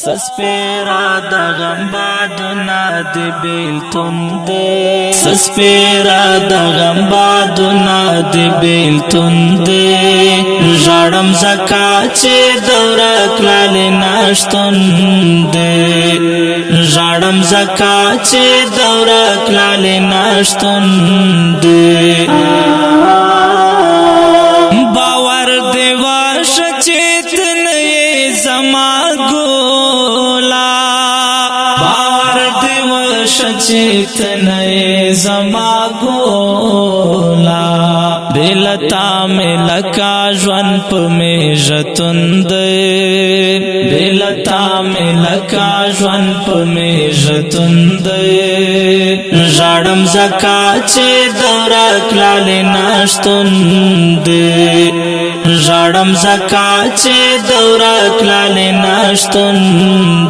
سسپیرا د غم بادونه د بیلتون دی سسپیرا د غم بادونه د بیلتون دی ژړم زکا چې دوره کلالې نشتون دی ژړم زکا چې دوره کلالې نشتون دی باور دی واشه چې تنه زما چیتنے زما گولا بلتا میں لکا جوان پا میں جتن دے بلتا میں لکا جوان پا میں جتن دے ژړم زکا چې دورا کلالې نشتون دے ژړم زکا چې دورا کلالې نشتون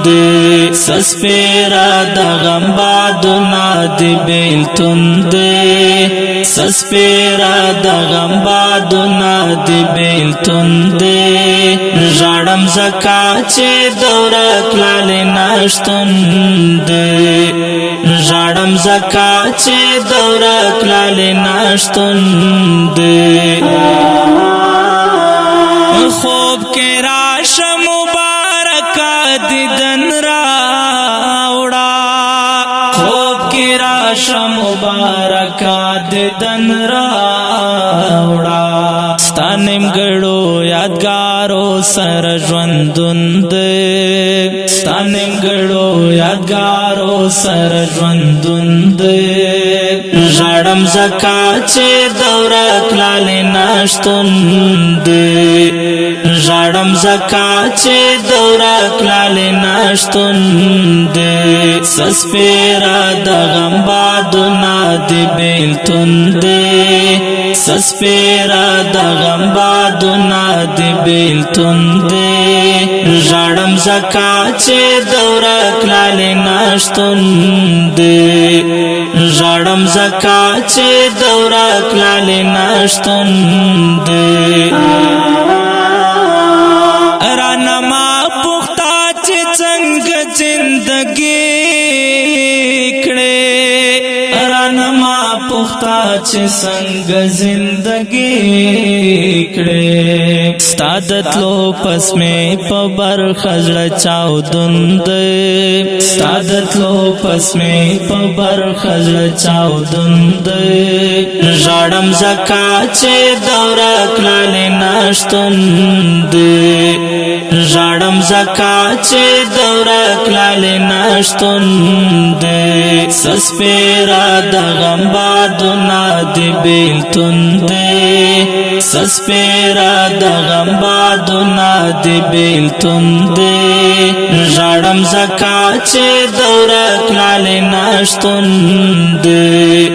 دے سسپیرا د غم بادونه د بیلتون دی سسپیرا د غم بادونه د بیلتون دی ژړم زکا چې دوره کلالې نشتون دی ژړم زکا چې دوره کلالې نشتون دی خوب کې راشه مبارکه دیدن راوړه راشه مبارکا دیدن راوړه ستا نیمګړو یادګارو سره ژوندون دی ستا نیمګړو یادګارو سره ژوندون دی ژړم زکا چې دوره کلالې نشتون دی ژړم زکا چې دوره کلالې نشتون دی سسپیرا د غم بادونه د بیلتون دی سسپیرا د غم بادونه د بیلتون دی ژړم زکا چې دوره کلالې نشتون دی ژړم زکا چې دوره کلالې نشتون دی رانما پختا چې څنګه زندګي پختا چې څنګه زندگی کړې ستا د تلو پس مې په برخه زړه چاودون دی ستا د تلو پس مې په برخه زړه چاودون دی ژړم زکا چې دوره کلالې نشتون دی ژړم زکا چې دوره کلالې نشتون دی سسپیرا د غم بادونه د بیلتون دی سسپیرا د غم بادونه د بیلتون دی ژړم زکا چې دوره کلالې نشتون دی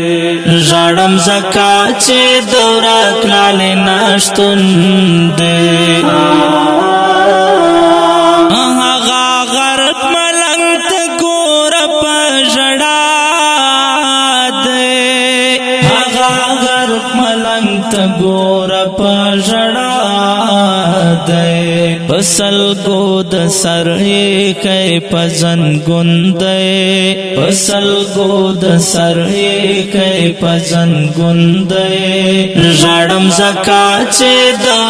ژړم زکا چې دوره کلالې نشتون دی هغه غرق ملنګ ته ګوره په ژړا ملنګ ته ګوره په ژړا دی په سلګو د سر یې کوي په زنګون دی په سلګو د سر یې کوي په زنګون دی ژړم زکا چې دوره